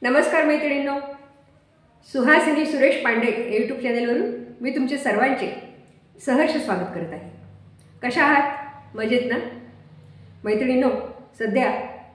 नमस्कार मैत्रिणींनो, सुहासिनी सुरेश पांडे यूट्यूब चॅनलवरून मी तुमचे सर्वांचे सहर्ष स्वागत करत आहे। कशा आहात? मजेत ना मैत्रिणींनो? सध्या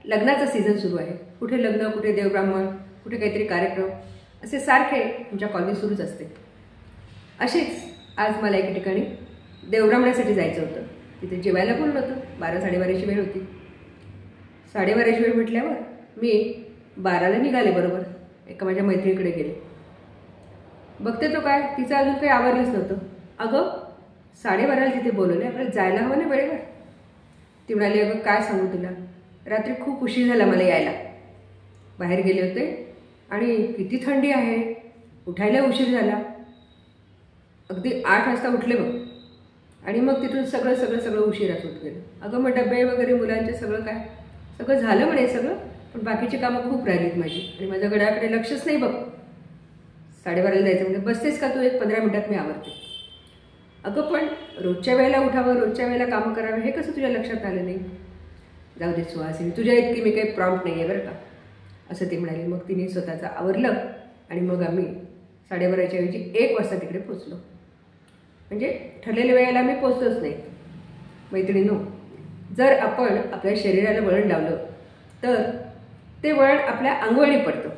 लग्नाचा सीझन सुरू आहे। कुठे लग्न, कुठे देवब्राह्मण, कुठे काहीतरी कार्यक्रम, असे सारखे तुमच्या कॉलनी सुरूच असते। असेच आज मला एका ठिकाणी देवब्राह्मणासाठी जायचं होतं। तिथे जेवायला कोण नव्हतं। 12-12:30ची वेळ होती। 12:30ची वेळ म्हटल्यावर मी 12ला निघाले। बरोबर एका माझ्या मैत्रिणीकडे गेले। बघते तो काय, तिचं अजून काही आवरलंच नव्हतं। अगं 12:30ला तिथे बोलवले, आपल्याला जायला हवं ना वेळेवर। ती म्हणाली, अगं काय सांगू तुला, रात्री खूप उशीर झाला मला यायला। बाहेर गेले होते आणि किती थंडी आहे, उठायला उशीर झाला। अगदी 8 वाजता उठले बघ, आणि मग तिथून सगळं उशिराच होत गेलं। अगं मग डबे वगैरे मुलांचे सगळं झालं म्हणे सगळं, पण बाकीची कामं खूप राहिलीत माझी, आणि माझ्या घड्याकडे लक्षच नाही बघ। 12:30ला जायचं म्हणजे बसतेस का तू, एक 15 मिनिटात मी आवरते। अगं पण रोजच्या वेळेला उठावं, रोजच्या वेळेला कामं करावं, हे कसं तुझ्या लक्षात आलं नाही? जाऊ दे सुहासिनी, तुझ्या इतकी मी काही प्रॉम्प्ट नाही आहे बरं का, असं ती म्हणाली। मग तिने स्वतःचं आवरलं आणि मग आम्ही 12:30च्या ऐवजी 1 वाजता तिकडे पोचलो। म्हणजे ठरलेल्या वेळेला मी पोचलोच नाही। मैत्रिणींनो, जर आपण आपल्या शरीराला वळण लावलं तर ते वळण आपल्या अंगवळणी पडतं।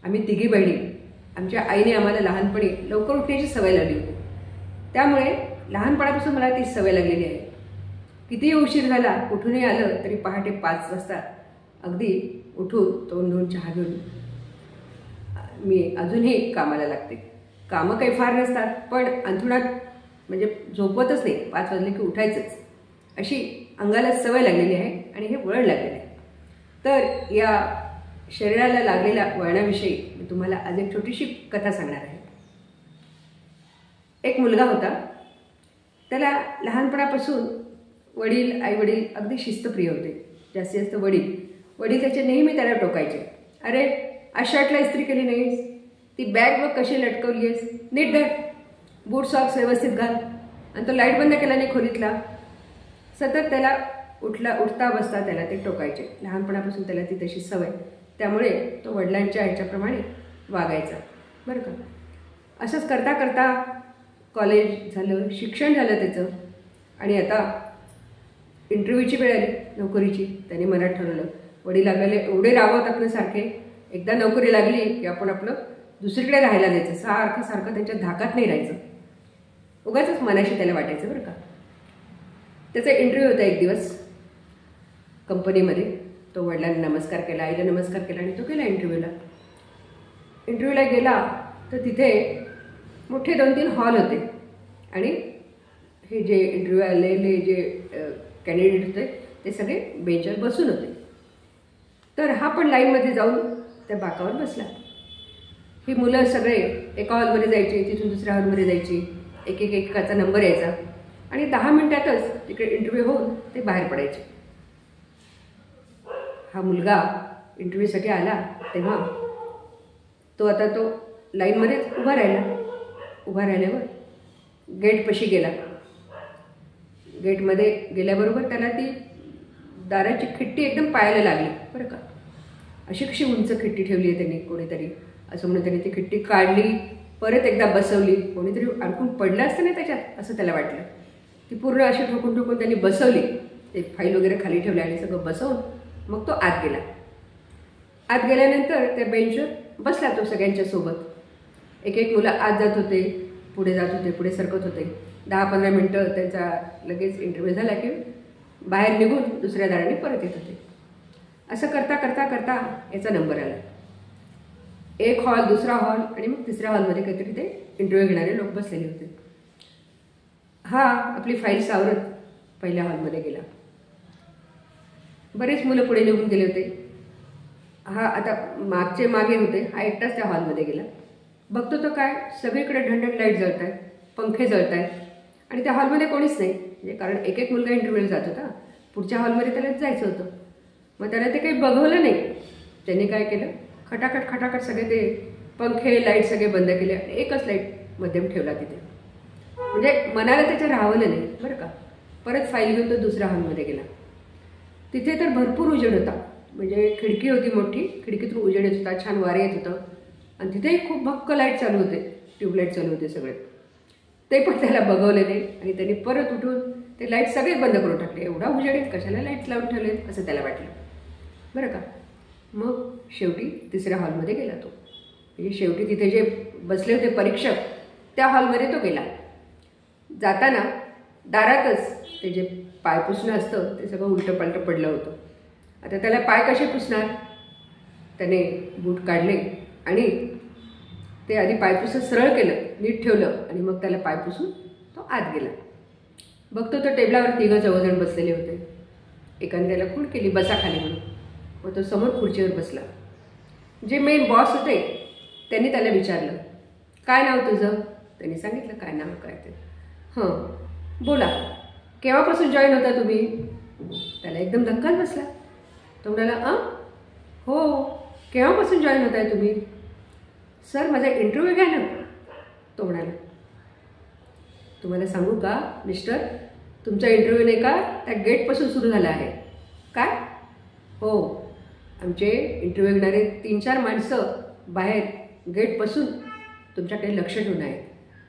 आम्ही तिघी बहिणी, आमच्या आईने आम्हाला लहानपणी लवकर उठण्याची सवय लागली होती, त्यामुळे लहानपणापासून मला ती सवय लागलेली आहे। कितीही उशीर झाला, कुठूनही आलं तरी पहाटे 5 वाजता अगदी उठून तोंड धुवून चहा घेऊन मी अजूनही कामाला लागते। कामं काही फार नसतात, पण अंथरुणात म्हणजे झोपवतच नाही, 5 वाजले की उठायचंच, अशी अंगाला सवय लागलेली आहे आणि हे वळण लागलेलं आहे। तर या शरीराला लागलेल्या वळणाविषयी मी तुम्हाला आज एक छोटीशी कथा सांगणार आहे। एक मुलगा होता, त्याला लहानपणापासून वडील, आईवडील अगदी शिस्तप्रिय होते। जास्तीत जास्त वडील त्याचे नेहमी त्याला टोकायचे, अरे आज शर्टला इस्त्री केली नाहीस, ती बॅग बघ कशी लटकवली आहेस, नीट धर, बूट सॉक्स व्यवस्थित घाल, आणि तो लाईट बंद केला नाही खोलीतला। सतत त्याला उठता बसता त्याला ते टोकायचे। लहानपणापासून त्याला ती तशी सवय, त्यामुळे तो वडिलांच्या ह्याच्याप्रमाणे वागायचा बरं का। असंच करता करता कॉलेज झालं, शिक्षण झालं त्याचं, आणि आता इंटरव्ह्यूची वेळ आली नोकरीची। त्याने मनात ठरवलं, वडील आपल्याला एवढे राबवतात ना सारखे, एकदा नोकरी लागली की आपण आपलं दुसरीकडे राहायला जायचं, सारखं त्यांच्या धाकात नाही राहायचं, उगाचच मनाशी त्याला वाटायचं बरं का। त्याचा इंटरव्ह्यू होता एक दिवस कंपनीमध्ये। तो वडिलांना नमस्कार केला, आईला नमस्कार केला, आणि तो गेला इंटरव्ह्यूला गेला तर तिथे मोठे 2-3 हॉल होते, आणि हे जे इंटरव्ह्यू आलेले जे कॅन्डिडेट होते ते सगळे बेंचवर बसून होते। तर हा पण लाईनमध्ये जाऊन त्या बाकावर बसला। ही मुलं सगळे एका हॉलमध्ये जायची, तिथून दुसऱ्या हॉलमध्ये जायची, एकाचा नंबर यायचा, आणि 10 मिनिटातच तिकडे इंटरव्ह्यू होऊन ते बाहेर पडायचे। हा मुलगा इंटरव्ह्यूसाठी आला तेव्हा तो लाईनमध्येच उभा राहिल्यावर गेटपाशी गेला। गेटमध्ये गेल्याबरोबर त्याला ती दाराची खिट्टी एकदम पायाला लागली बरं का। अशी कशी उंच खिट्टी ठेवली आहे त्यांनी, कोणीतरी असं म्हणून त्यांनी ती खिट्टी काढली, परत एकदा बसवली, कोणीतरी अडकून पडलं असतं नाही त्याच्यात असं त्याला वाटलं। ती पूर्ण अशी ठोकून त्यांनी बसवली, ते फाईल वगैरे खाली ठेवले आणि सगळं बसवून मग तो आत गेला। आत गेल्यानंतर त्या बेंचवर बसला तो सगळ्यांच्या सोबत। एक मुलं आत जात होते, पुढे जात होते, पुढे सरकत होते। 10-15 मिनटं त्यांचा लगेच इंटरव्ह्यू झाला की बाहेर निघून दुसऱ्या दाराने परत येत होते। असं करता याचा नंबर आला। एक हॉल, दुसरा हॉल, आणि मग तिसऱ्या हॉलमध्ये काहीतरी ते इंटरव्ह्यू घेणारे लोक बसलेले होते। हा आपली फाईल सावरत पहिल्या हॉलमध्ये गेला। बरेच मुलं पुढे निघून गेले होते। हा आता मागे होते, हा एकटाच त्या हॉलमध्ये गेला। बघतो तो काय, सगळीकडे ढणढण लाईट जळत आहेत, पंखे जळत आहेत, आणि त्या हॉलमध्ये कोणीच नाही, म्हणजे कारण एक मुलगा इंटरव्ह्यूला जात होता, पुढच्या हॉलमध्ये त्याला जायचं होतं। मग त्याला ते काही बघवलं नाही। त्यांनी काय केलं, खटाखट सगळे ते पंखे लाईट सगळे बंद केले, आणि एकच लाईट मध्यम ठेवला तिथे, म्हणजे मनाला त्याच्या राहवलं नाही बरं का। परत फाईल घेऊन तो दुसऱ्या हॉलमध्ये गेला। तिथे तर भरपूर उजेड होता, म्हणजे खिडकी होती मोठी, खिडकीतून उजेड येत होता, छान वारे येत होतं आणि तिथेही खूप भक्क लाईट चालू होते, ट्यूबलाईट चालू होते सगळे. ते पण त्याला बघवले नाही आणि त्यांनी परत उठून ते लाईट सगळे बंद करून टाकले. एवढा उजेड आहेत, कशाला लाईट लावून ठेवले असं त्याला वाटलं बरं का. मग शेवटी तिसऱ्या हॉलमध्ये गेला तो. म्हणजे शेवटी तिथे जे बसले होते परीक्षक त्या हॉलमध्ये तो गेला. जाताना दारातच ते जे पाय पुसणं असतं ते सगळं उलटं पालटं पडलं होतं. आता त्याला पाय कसे पुसणार? त्याने बूट काढले आणि ते आधी पायपुसं सरळ केलं, नीट ठेवलं आणि मग त्याला पाय पुसून तो आत गेला. बघतो तर टेबलावर 3 चौघजण बसलेले होते. एकाने त्याला खूण केली, बसा खाली म्हणून. मग तो समोर खुर्चीवर बसला. जे मेन बॉस होते त्यांनी त्याला विचारलं, काय नाव तुझं? त्यांनी सांगितलं काय नाव काय ते. बोला, केव्हापासून जॉईन होता तुम्ही? त्याला एकदम धक्काच बसला. तो म्हणाला, हो, केव्हापासून जॉईन होत आहे तुम्ही? सर, माझा इंटरव्ह्यू घ्या ना. तो म्हणाला, तुम्हाला सांगू का मिस्टर, तुमचा इंटरव्ह्यू नाही का त्या गेटपासून सुरू झाला आहे. काय? हो, आमचे इंटरव्ह्यू घेणारे 3-4 माणसं बाहेर गेटपासून तुमच्याकडे लक्ष ठेवून आहेत.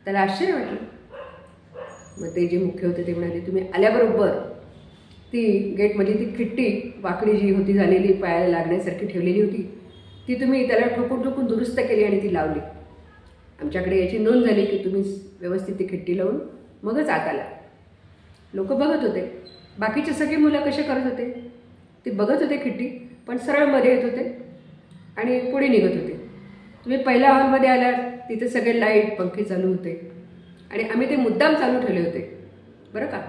त्याला आश्चर्य वाटलं. मग ते जे मुख्य होते ते म्हणाले, तुम्ही आल्याबरोबर ती गेटमधली ती खिट्टी वाकडी जी होती झालेली, पायाला लागण्यासारखी ठेवलेली होती, ती तुम्ही त्याला ठोकून ठोकून दुरुस्त केली आणि ती लावली. आमच्याकडे याची नोंद झाली की तुम्ही व्यवस्थित ती खिट्टी लावून मगच आत आला. लोक बघत होते. बाकीचे सगळे मुलं कसे करत होते? ते बघत होते खिट्टी, पण सरळ मध्ये येत होते आणि पुढे निघत होते. तुम्ही पहिल्या हॉलमध्ये आलात, तिथे सगळे लाईट पंखे चालू होते आणि आम्ही ते मुद्दाम चालू ठेवले होते बरं का.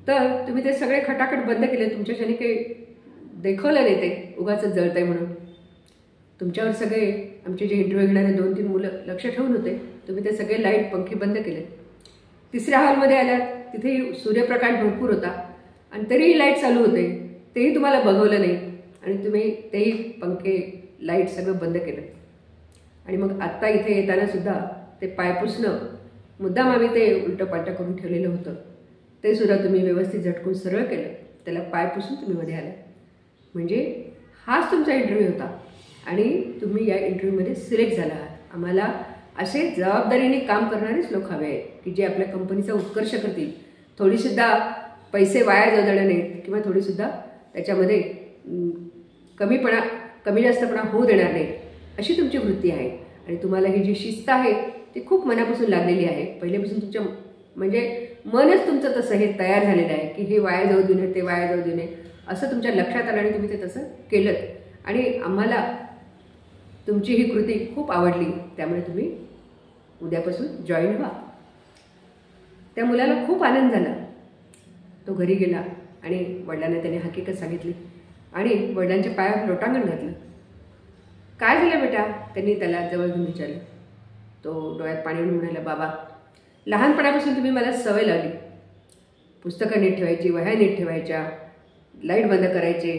तर तुम्ही ते सगळे खटाखट बंद केले. तुमच्याच्याने काही देखवलं नाही, ते उगाच जळत आहे म्हणून. तुमच्यावर सगळे आमचे जे इंटरव्ह्यू घेणारे 2-3 मुलं लक्ष ठेवून होते. तुम्ही ते सगळे लाईट पंखे बंद केले. तिसऱ्या हॉलमध्ये आल्यात, तिथेही सूर्यप्रकाश भरपूर होता आणि तरीही लाईट चालू होते. तेही तुम्हाला बघवलं नाही आणि तुम्ही तेही पंखे लाईट सगळं बंद केलं. आणि मग आत्ता इथे येताना सुद्धा ते पाय पुसणं मुद्दाम आम्ही ते उलटं पालटं करून ठेवलेलं होतं, ते सुद्धा तुम्ही व्यवस्थित झटकून सरळ केलं. त्याला पाय पुसून तुम्ही मध्ये आला. म्हणजे हाच तुमचा इंटरव्ह्यू होता आणि तुम्ही या इंटरव्ह्यूमध्ये सिलेक्ट झाला आहात. आम्हाला असे जबाबदारीने काम करणारेच लोक हवे आहेत की जे आपल्या कंपनीचा उत्कर्ष करतील. थोडीसुद्धा पैसे वाया जाऊ देणार नाहीत किंवा थोडीसुद्धा त्याच्यामध्ये कमी जास्तपणा होऊ देणार नाही, अशी तुमची वृत्ती आहे. आणि तुम्हाला ही जी शिस्त आहे ती खूप मनापासून लागलेली आहे. पहिल्यापासून तुमच्या म्हणजे मनच तुमचं तसं हे तयार झालेलं आहे की हे वाया जाऊ देऊ नये, ते वाया जाऊ देऊ नये, असं तुमच्या लक्षात आलं आणि तुम्ही ते तसं केलं. आणि आम्हाला तुमची ही कृती खूप आवडली, त्यामुळे तुम्ही उद्यापासून जॉईन व्हा. त्या मुलाला खूप आनंद झाला. तो घरी गेला आणि वडिलांना त्याने हकीकत सांगितली आणि वडिलांच्या पायावर लोटांगण घातलं. काय झालं बेटा? त्यांनी त्याला जवळ घेऊन विचारलं. तो डोळ्यात पाणी घेऊन म्हणाला, बाबा, लहानपणापासून तुम्ही मला सवय लावली. पुस्तकं नीट ठेवायची, वह्या नीट ठेवायच्या, लाईट बंद करायचे,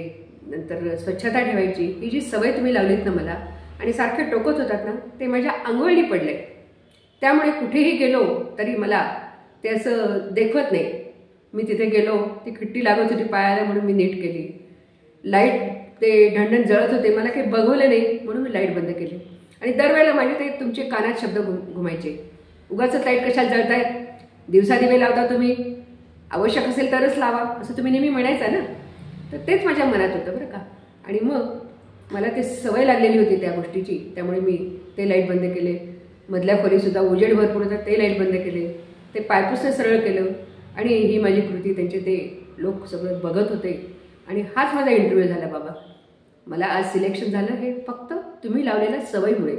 नंतर स्वच्छता ठेवायची, ही जी सवय तुम्ही लावलीत ना मला आणि सारखे टोकत होतात ना, ते माझ्या अंगवळणी पडले. त्यामुळे कुठेही गेलो तरी मला ते असं देखवत नाही. मी तिथे गेलो, ती खिट्टी लागत होती पायाला म्हणून मी नीट केली. लाईट ते ढणढण जळत होते, मला काही बघवलं नाही म्हणून मी लाईट बंद केली. आणि दरवेळेला माझे ते तुमचे कानात शब्द घुमायचे, उगाचच लाईट कशाला जळतायत, दिवसा दिवे लावता तुम्ही, आवश्यक असेल तरच लावा, असं तुम्ही नेहमी म्हणायचा ना. तर तेच माझ्या मनात होतं बरं का. आणि मग मला ते सवय लागलेली होती त्या गोष्टीची, त्यामुळे मी ते लाईट बंद केले. मधल्या खोलीसुद्धा उजेड भरपूर होता, ते लाईट बंद केले. ते पायपुसणं सरळ केलं आणि ही माझी कृती त्यांचे ते लोक सगळं बघत होते. आणि हाच माझा इंटरव्ह्यू झाला बाबा. मला आज सिलेक्शन झालं हे फक्त तुम्ही लावलेल्या सवयीमुळे.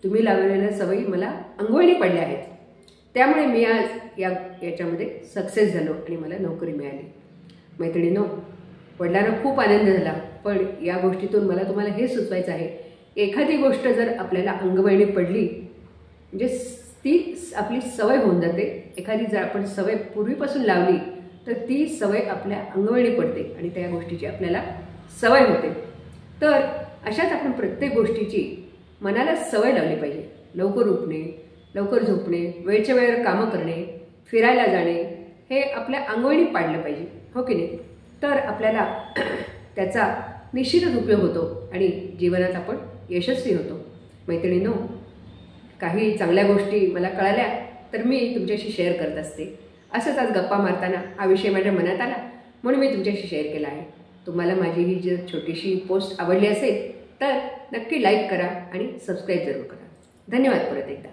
तुम्ही लावलेल्या सवयी मला अंगवळणी पडल्या आहेत, त्यामुळे मी आज याच्यामध्ये सक्सेस झालो आणि मला नोकरी मिळाली. मैत्रिणींनो, वडिलांना खूप आनंद झाला. पण या गोष्टीतून मला तुम्हाला हे सुचवायचं आहे, एखादी गोष्ट जर आपल्याला अंगवळणी पडली म्हणजे ती आपली सवय होऊन जाते. एखादी जर आपण सवय पूर्वीपासून लावली तर ती सवय आपल्या अंगवळणी पडते आणि त्या गोष्टीची आपल्याला सवय होते. तर अशाच आपण प्रत्येक गोष्टीची मनाला सवय लावली पाहिजे. लवकर उठणे, लवकर झोपणे, वेळच्या वेळेवर कामं करणे, फिरायला जाणे, हे आपल्या अंगवळणी पाडलं पाहिजे, हो की नाही? तर आपल्याला त्याचा निश्चितच उपयोग होतो आणि जीवनात आपण यशस्वी होतो. मैत्रिणींनो, काही चांगल्या गोष्टी मला कळाल्या तर मी तुमच्याशी शेअर करत असते. असंच आज गप्पा मारताना हा विषय माझ्या मनात आला म्हणून मी तुमच्याशी शेअर केला आहे. तुम्हाला माझी ही जर छोटीशी पोस्ट आवडली असेल तर नक्की लाईक करा आणि सबस्क्राईब जरूर करा. धन्यवाद परत एकदा.